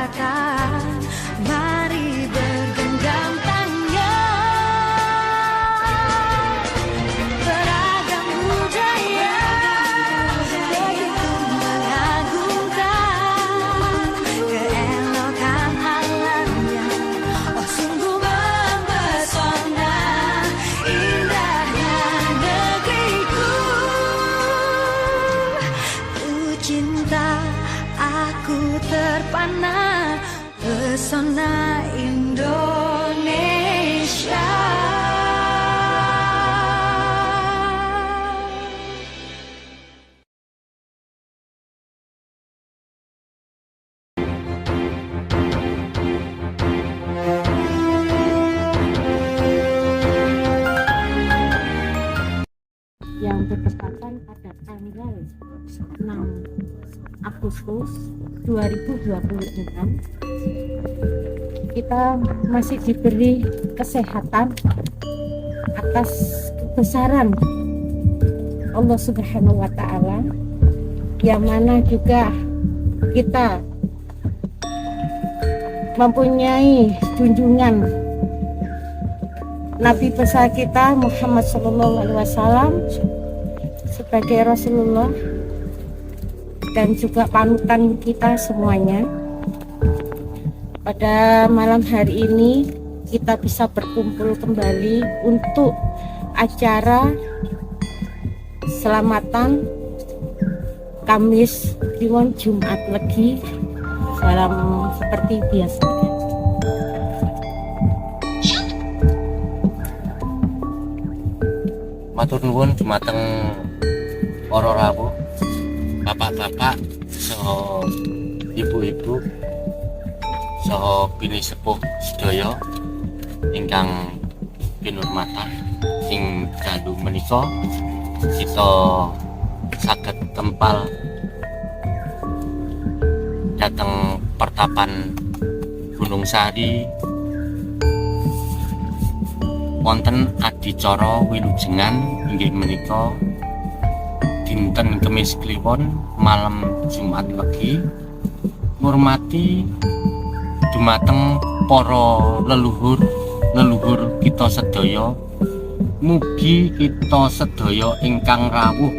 katakan, mari bergenggam tangan. Beragam budaya begitu mengagumkan keelokan alamnya. Oh sungguh mempesona, indahnya negeriku. Ku cinta, aku terpana, pesona Indonesia. Yang bertepatan pada tanggal 6 Agustus 2026, kita masih diberi kesehatan atas kebesaran Allah Subhanahu wa Ta'ala, yang mana juga kita mempunyai junjungan Nabi besar kita Muhammad Sallallahu Alaihi Wasallam sebagai Rasulullah dan juga panutan kita semuanya. Pada malam hari ini kita bisa berkumpul kembali untuk acara selamatan Kamis Kliwon Jumat Legi dalam seperti biasa. Matur nuwun dumateng para rawuh, bapak-bapak, saha ibu-ibu, saha bini sepuh sedaya ingkang kinurmatan ing dalu menika kita saged kempal dhateng pertapan Gunung Sari wonten adicara wilujengan inggih menika dinten Kemis Kliwon malam Jumat Legi, ngurmati dumateng para leluhur kita sedaya. Mugi kita sedaya ingkang rawuh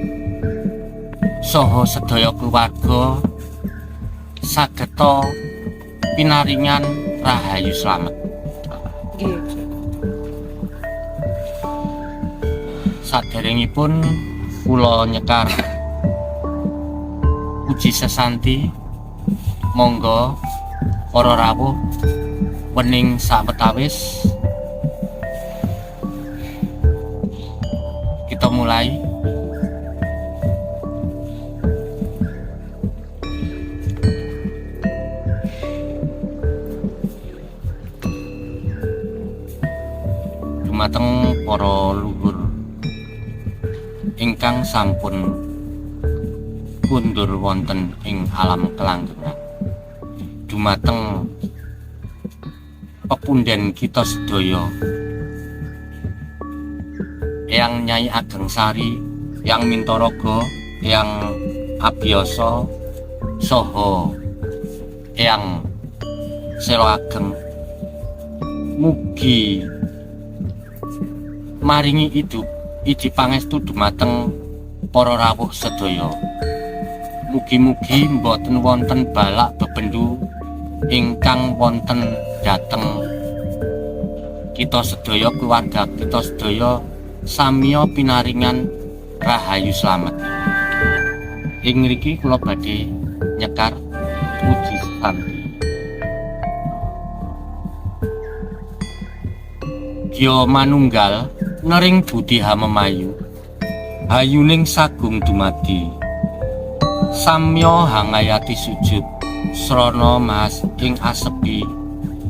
saha sedaya keluarga sageta pinaringan rahayu slamet. Saderengipun kula nyekar puji sesanti, monggo para rawuh wening sawetawis kita mulai. Dumateng para luhur ingkang sampun kundur wonten ing alam kelanggengan, dumateng pepunden kita sedaya, Eyang Nyai Ageng Sari, Eyang Mintaraga, Eyang Abiyasa saha Eyang Selo Ageng, mugi maringi idup iji pangestu dumateng para rawuh sedaya. Mugi-mugi mboten wonten balak bebendu ingkang wonten dhateng kita sedaya, keluarga kita sedaya samiya pinaringan rahayu slamet. Ing mriki kula badhe nyekar puji sesanti. Gya manunggal nering budi hamemayu, hayuning sagung dumadi, samya hangayati sujud, srana mas ing asepi,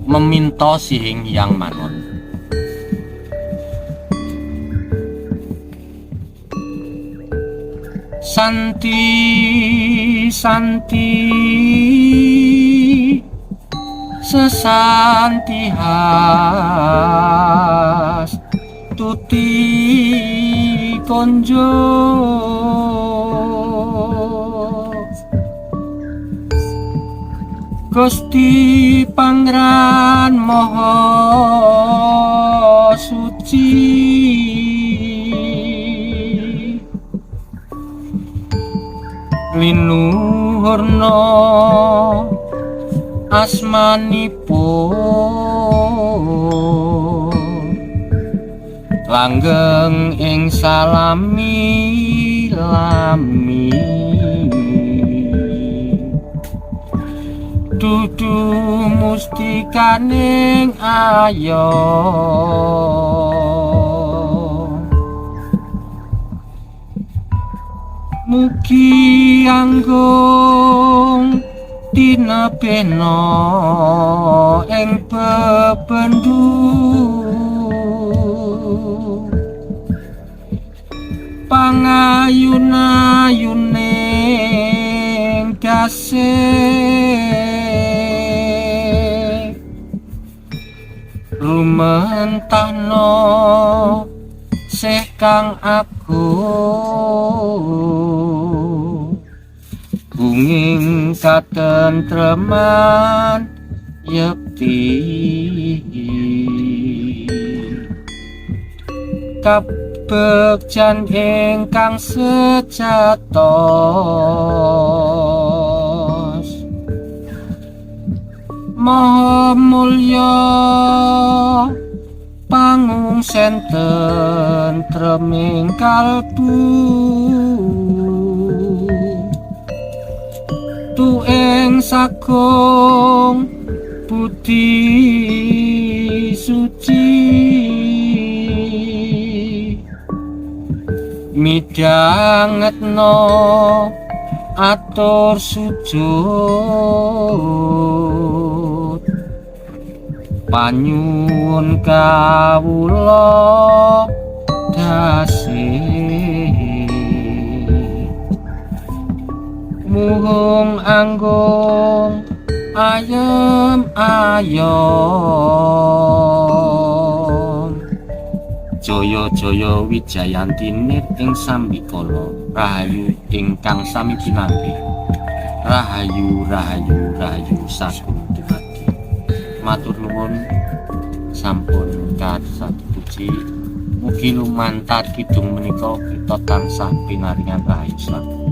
meminta sihing yang manon. Santi santi sesantihas tuti konjo Gusti Pangeran Maha Suci, linuhurna asmanipun, langgeng ing salami-lami, dudu mustikaning ayo. Mugi anggung tinebena ing bebendu, pangayuning dasih rumentahno sih kang agung, bunging katentreman yekti, kabegjan ingkang sejatos, maha mulya pangungsen tentreming kalbu, tuing sagung budi suci, midhangetna atur sujud, panyuwun kawula dasih, muhung anggung ayem-ayem, jaya-jaya Wijayanti nit ing sambikala, rahayu ingkang sami pinanggih, rahayu rahayu rahayu sagung dumadi. Matur nuwun sampun kasapuji, mugi lumantar kidung menika kita tansah pinaringan rahayu sagung.